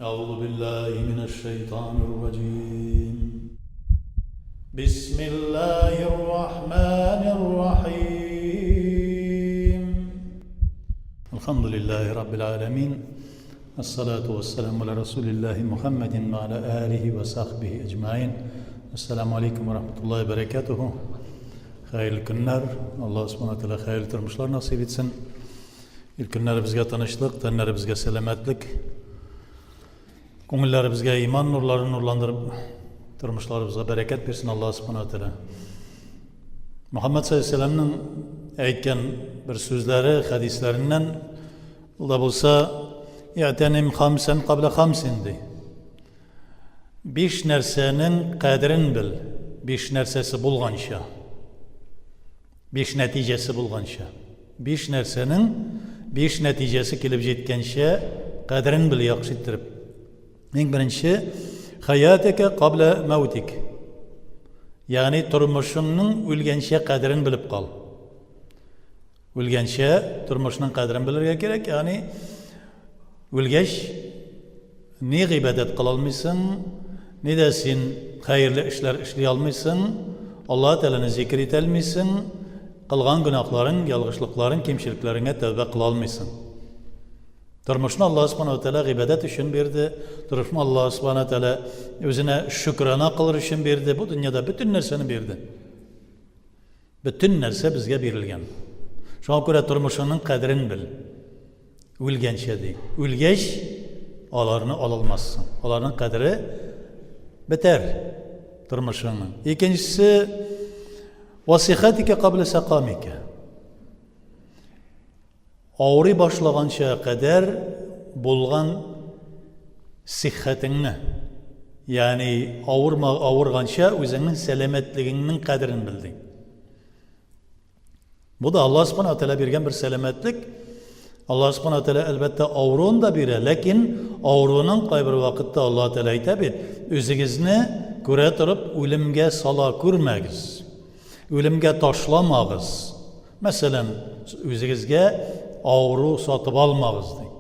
أعوذ بالله من الشيطان الرجيم. بسم الله الرحمن الرحيم. الحمد لله رب العالمين، الصلاة والسلام على رسول الله محمد وعلى آله وصحبه أجمعين. السلام عليكم ورحمة الله وبركاته. Hayırlı günler. Allah subhanahu wa ta'ala hayırlı turmuşlar nasip etsin. İlk günler bizge tanışlık, tenler bizge selametlik. Ko'ngillar bizga iymon nurlarini nurlantirib, turmushlarimizga bereket bersin Allah subhanahu wa ta'ala. Muhammad sallallohu alayhi vasallamning aytgan bir so'zlari, hadislaridan da bo'lsa, "Ya'tanim khamsan qabla khamsin" dey. 5 narsaning qadrini bil. 5 narsasi bo'lgancha. 5 natijasi bo'lgancha. 5 narsaning 5 natijasi kelib jetgancha qadrini bil yaxshi ettirib. Eng birinchi hayotaka qabla mautik. Ya'ni turmushingning o'lgancha qadrini bilib qol. O'lgancha turmushning qadrini bilirga kerak. Ya'ni o'lgach ne g'ibodat qila olmaysan, ne de sen xayrli ishlar ishlay olmaysan, Alloh taolani zikr eta olmaysan, qilgan gunohlaring, yolg'izliklaring, kemchiliklaringga tavba qila olmaysan. Turmushni Alloh subhanahu wa ta'ala g'ibodat uchun berdi. Turmushni Alloh subhanahu wa ta'ala o'zine shukrona qilish uchun berdi. Bu dunyoda bütün narsani berdi. Bütün narsa bizga berilgan. Shunga ko'ra turmushingning qadrini bil. O'lgancha dey. O'lgach ularni ololmassan. Ularning qadri bitar turmushingning. Ikkinchisi vasihatika qabla saqamika. Ağrı başlagancha kadar bulgan sıhhatingni, yani ağırgancha özünün selametliğinin kadrini bildin. Bu da Allah subhanahu wa ta'ala bergen bir selametlik. Allah subhanahu wa ta'ala elbette ağrını da bire, lakin ağrının bir vakitte Allah ta'ala aytabir. Özünüzni göre turup ölümge sala kurmagiz. Ölümge taşlamağız. Mesela özünüzge ağrı satıp almağız deyik.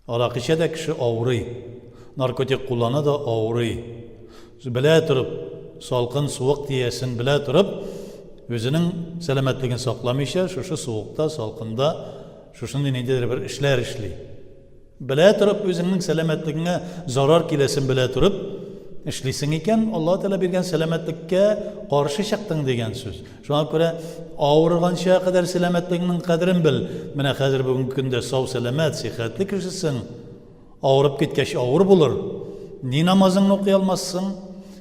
Araq içede kişi ağrı, narkotik kullanı da ağrı. Bile turup, salkın soğuk diyesin bile turup, özünün selametliğini saklamışa, şu soğukta, salkında, şunun nedir bir işler işli. Bile turup, özünün selametliğine zarar kilesin bile turup, İşleysin iken Allah Teala bergen selametlikке karşı çıktın degen söz. Şuna göre ağırgancha kadar selametliğinin kadrini bil. Mene hazır bugün günde sağ selamet, sıhhatli kişisin. Ağırıp gitkeş ağır bulur. Ni namazını okuyalmazsın,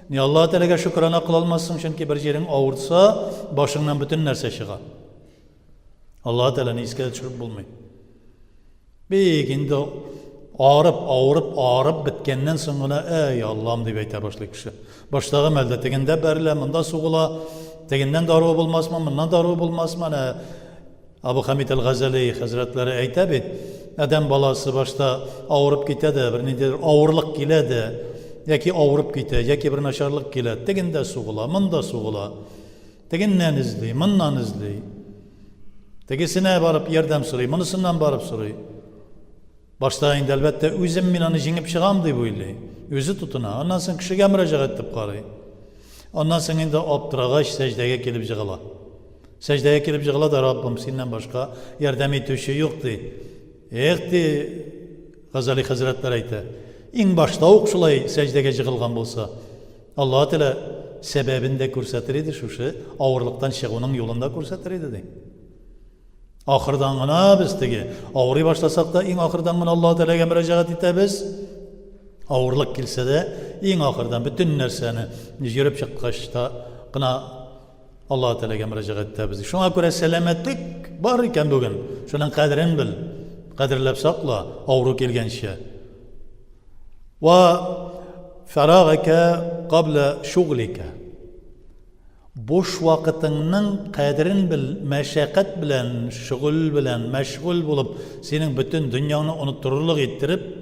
ni Allah Teala'ga şükrana kılalmazsın. Çünkü bir yerin ağırsa başından bütün nerse çıkar. Allah Teala'nı iskele düşürüp bulmayın. Beginde ağırıp bitkenden sonra ey Allah'ım diye beyter başlı kişi. Başlığım elde teginde berle, mında suğula, teginden darı bulmaz mı, bundan darı bulmaz mı? Abu Hamid el-Gazali Hazretleri eytabid. Adam balası başta ağırıp gitedi, bir nedir ağırlık giledi. Ya ki ağırıp gitedi, ya ki bir naşarlık giledi. Teginde suğula, mında suğula. Teginden izli, mından izli. Tegisine barıp yerdem sırayı, mınısından barıp sırayı. Başlayın elbette özüm minanı jengip çıgam deyip öyle. Özü tutuna. Ondan sonra kişiye müracaat edip qarayı. Ondan sonra indi abdırağaç secdeye kelip jığıla. Secdeye kelip jığıla da Rabbim senden başka yardım etüşü yoktu. Eğdi Gazali Hazretleri aytı. En başta okşulay secdeye jığılgan bolsa Allah Teala sebebinde көрсәтер edi şu şey. Ağırlıktan çıgının yolunda көрсәтер edi dey. Ahırdan gına biz tegi ağrı başlasak da en ahırdan gına Allah Teala'ya müracaat etimiz. Ağırlık kilse de en ahırdan bütün nerseni yürüp çıkışta gına Allah Teala'ya müracaat etimiz. Şuna göre selametlik var iken bugün. Şunun kadrini bil. Kadirlep sakla ağrı gelgençe. Ve feragaka qabla şuglika. Boş vakitinin kadrini bil, meşakkat bilen, şugul bilen, meşgul bulup, senin bütün dünyanı unuttururluk ettirip,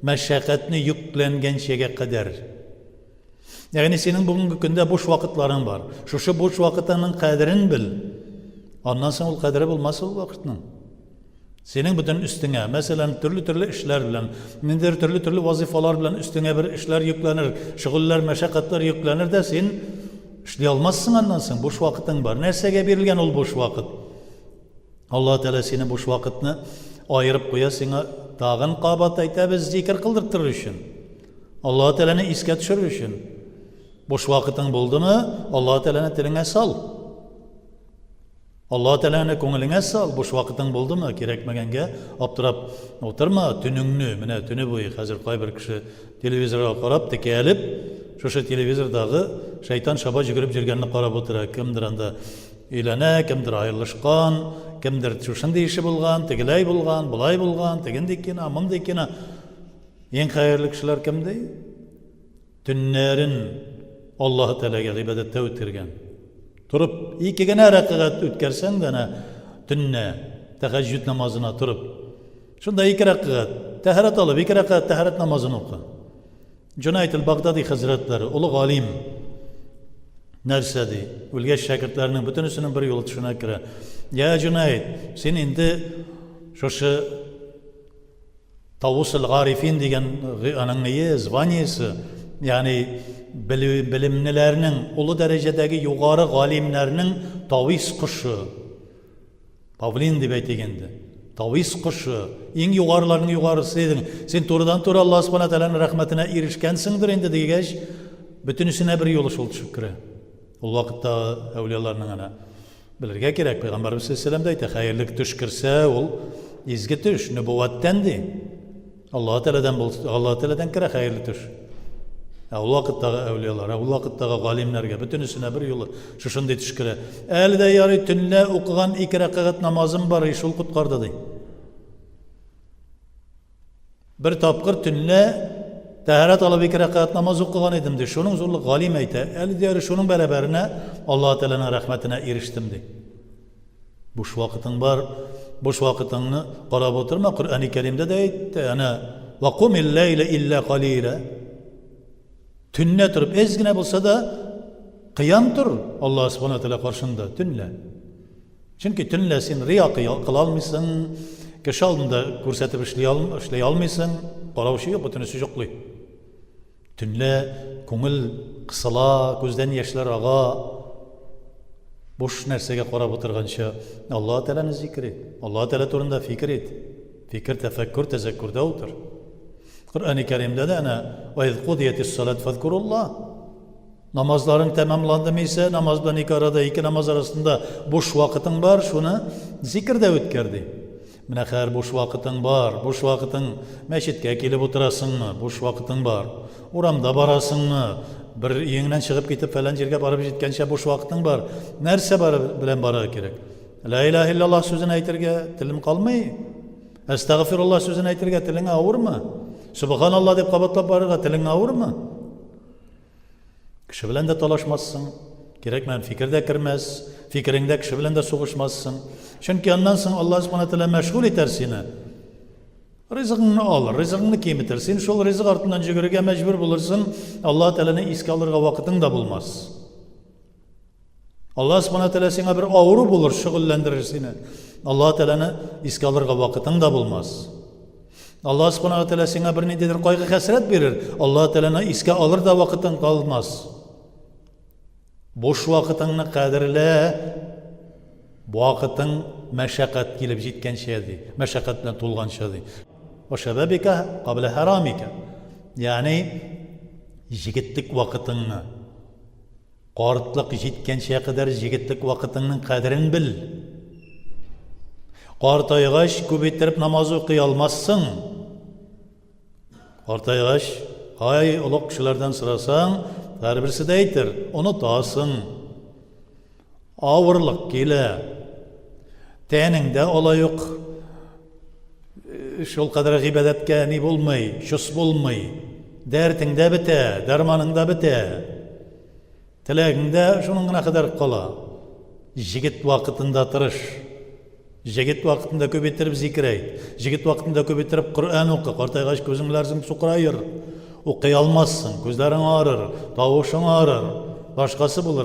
meşakkatini yüklengençeye kadar. Yani senin bugünkü günde boş vakitlerin var. Şu boş vakitinin kadrini bil. Ondan sonra o kadri bulmaz o vakitinin. Senin bütün üstüne, mesela türlü işler bilen, mindir türlü vazifalar bilen üstüne bir işler yüklenir, şıgıller, meşakkatler yüklenir de sen işleyemezsin ondan sonra. Boş vakitin var. Nersege verilgen ol boş vakit. Allah Teala seni boş vakitini ayırıp koya sana dağın qabat ayta biz zikir kıldırtır üçün. Allah Teala'nı iske düşürür üçün. Boş vakitin buldu mu Allah Teala'nı diline sal. Allah Teala'nı konuline sal. Boş vakitin buldu mu gerekmegenge aptırap oturma tününgünü, mine tünü boyu hazır kay bir kişi televizora qarab tekelip şu televizordağı şeytan şaba jügürüp jirgenini qarab oturar. Kimdir anda ilene, kimdir ayrılışkan, kimdir şuşunday işi bulgan, tegilay bulgan, bulay bulgan, tegindekine, amındekine. En hayırlı kişiler kimdi? Tünlerin Allah-u Teala'ya ibadette ötürgen. Turup, iki gene rakaat ötkersen gene tünne, teheccüd namazına turup. Şunda iki rakaat, teharet alıp, iki rakaat teharet namazını oku. Cüneyt el-Baghdadi Hazretleri, ulu alim, nersedi, ülgeç şakirtlerinin bütünüsünün bir yolu tuşuna kire. Ya Cüneyt, sen indi şu Tavus el-Garifin degen ananıya, zvanyesi, yani bilimlilerinin, ulu derecedeki yukarı galimlerinin taviz kuşu, Pavlin diye beytegendi. Taviz kuşu, en yukarılarının yukarısıydın. Sen doğrudan doğru Allah subhanahu wa ta'ala'nın rahmetine erişkensindir indi diyegeç, bütünüsüne bir yolu şol şükre. O vakitte evliyalarının ana bilirge gerek. Peygamberimiz sallallahu aleyhi ve sellem de hayırlık düş kirse ol, izgi düş, nübüvvettendi. Allah-u Teala'dan kire hayırlı düş. O vakittagi evliyalar, o vakittagi galimlerge bütünüsüne bir yolu şuşunday düş kire. Elde yarı tünle okugan iki rakaat namazım var, şol kutkardı dey. Bir tapkır tünle teharet alıp iki rakaat namaz okugan edim de. Şunun zorlu galim eyte. Elde yarı şunun beraberine Allah-u Teala'nın rahmetine eriştim dey. Boş vakitin var. Boş vakitini qarab oturma. Kur'an-ı Kerim'de de aytdi. Ve kumil leyle illa qalila. Tünne turup ezgine bulsa da kıyam tur Allah subhanahu wa ta'ala karşında tünle. Çünkü tünle sen riya kılalmışsın, kişi aldığında kursetip işley almışsın, qaravışı yok, bütünüsü yoklu. Tünle, kongul kısala, gözden yaşlar ağa, boş nersege qarab oturgança Allah Teala'nı zikir et. Allah Teala turunda fikir et. Fikir, tefekkür, tezekkürde otur. Kur'an-ı Kerim'de de ve iz kudiyetis salat fezkurullah. Namazların tamamlandı ise namazdan iki arada iki namaz arasında boş vakitin var, şunu zikirde ötkerdi. Mine her boş vakitin var, boş vakitin meşitke kelip oturasın mı, boş vakitin var. Uramda barasın mı, bir yeninden çıkıp gidip falan yerge barıp jitkençe boş vakitin var. Nerse bilen bara gerek. La ilahe illallah sözünü aytırge tilim kalmayı. Estağfirullah sözünü aytırge tilin ağır mı? Subhanallah deyip kabatlap barıga tilin ağır mı? Kişi bilen de talaşmazsın. Gerekmeyen fikirde kirmez. Fikrinde kişi bilen de soğuşmazsın. Çünkü ondan sonra Allah subhanahu wa ta'ala meşgul eder seni. Rızkını alır, rızkını kıymetir. Sen şol rızık ardından jügürüge mecbur bulursun. Allah Teala'nı iske alırga vakitin de bulmaz. Allah subhanahu wa ta'ala sana bir ağrı bulur, şugullendirir seni. Allah Teala'nı iske alırga vakitin de bulmaz. Allah subhanahu wa ta'ala sana bir nedir kaygı hasret verir. Allah Teala'nı iske alır da vakitin kalmaz. Boş vakitini kadirle, bu vakitin meşakkat gelip jitken şeydi. Meşakkat bilen tulgan şeydi. O şebebike qabla haramike. Yani jigitlik vakitini, qartlık jitken şeye kadar jigitlik vakitinin kadirini bil. Qartaygaş köbeytirip namaz okuy almazsın. Qartaygaş, hay uluq kişilerden sırasan, her birisi de aytır, onu tasın. Ağırlık gele. Teninde ola yok. Şol kadar gibedetke ni bulmay, şus bulmay. Dertinde bite, dermanında bite. Tileginde şunun kadar kola. Jigit vakitinde tırış. Jigit vakitinde köbeytirip zikir ayt. Jigit vakitinde köbeytirip Kur'an oku. Qartaygaş gözünglersin suqrayır. Okuy almazsın. Gözlerin ağrır. Tavuşun ağrır.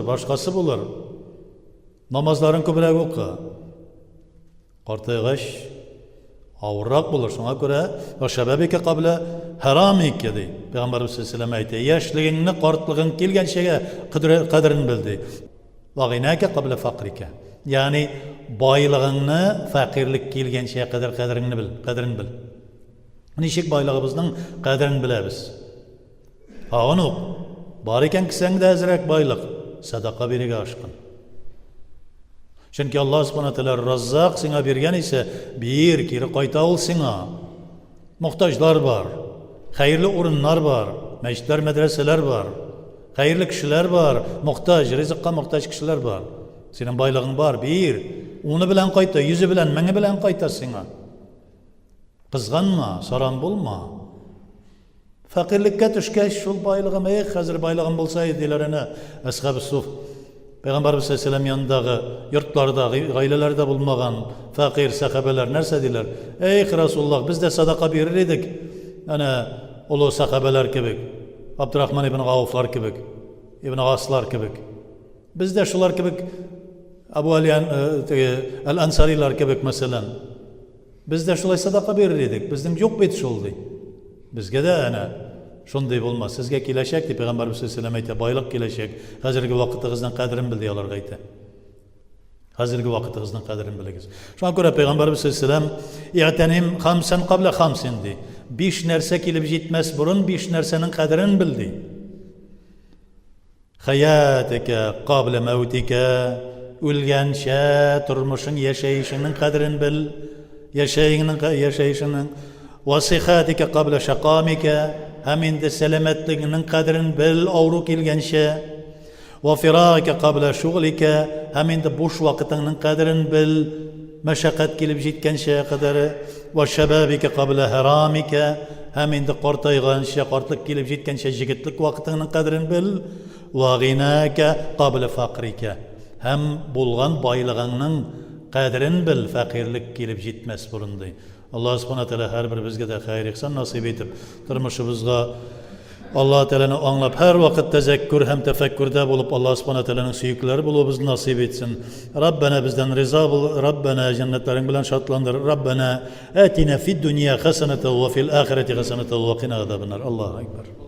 Başkası bulur. Namazların köbürek oku. Qartaygaş Avırrak bulur. Şuna göre ve şebebike kable haramike dey. Peygamberimiz sallallahu aleyhi ve sellem yaşlığını, qartlığın kelgen şeye kadrini bildi. Ve ginake kable fakrike. Yani baylığını fakirlik kelgen şeye kadar kadrini bil. Nişik baylığımızın kadrini bileriz. Onu bariken kisen de ezrek baylık sadaka birige aşkın. Çünkü Allah subhanahu wa ta'ala Razzaq sana bergen ise bir kiri qayta ol sana. Muhtaçlar var. Hayırlı urunlar var. Meçitler, medreseler var. Hayırlı kişiler var. Muhtaç, rızıkka muhtaç kişiler var. Senin baylığın var. Bir. Onu bilen qayta, yüzü bilen, meni bilen qayta sana. Kızganma, saran bulma. Fakirlikке düşkeş şul baylığım, hazır baylığım bulsaydı dilerine Ashab-ı Suf. Peygamberimiz sallallahu aleyhi ve sellem yanındağı yurtlarda, ailelerde bulmagan fakir sahabeler nerse diler. Ey Resulullah biz de sadaka verir idik. Yani ulu sahabeler kibik. Abdurrahman ibn Avflar kibik. İbn Aslar kibik. Biz de şular kibik. Abu Aliyan el-Ansariler kibik mesela. Biz de şulay sadaka verir idik. Bizden yok beti şuldu. Bizge de yani şunday olmaz. Sizge kileşek de Peygamberimiz sallallahu aleyhi ve sellem baylık kileşek. Hazırki vakitinizden kadrin bildi yalar gayte. Hazırki vakitinizden kadrin bildiğiniz. Şu an göre Peygamberimiz sallallahu aleyhi ve sellem i'tenim hamsen kable hamsin di. Beş nerse kilip jitmez burun beş nersenin kadrini bildi. Hayatike kable mevtike ülgenşe turmuşun yaşayışının kadrini bil. Yaşayışının وصحاتك قبل شقامك همين de selametliğinin kadrini bil avru kelgenşe ve firaka qabla şughlika hemin de boş vakitinin kadrini bil meşakkat kelip jetkenşe kadar ve şebabika qabla haramika hemin de qartayganşe qartlık kelip jetkenşe jigitlik vakitinin kadrini bil ve ginaka qabla faqrika hem bulgan baylığının kadrini bil fakirlik kelip jetmez burundu. Allah subhanahu teala her bir bizge de hayır ihsan nasip etip turmuşumuzga Allah Teala'nı anlap her vakit tezekkür hem tefekkürde bulup Allah subhanahu teala'nın süyükleri bulup bizi nasip etsin. Rabbena bizden rıza bul. Rabbena cennetlerin bilen şartlandır. Rabbena atina fid dünya hasenete ve fil ahireti hasenete ve qina azabennar. Allahu ekber.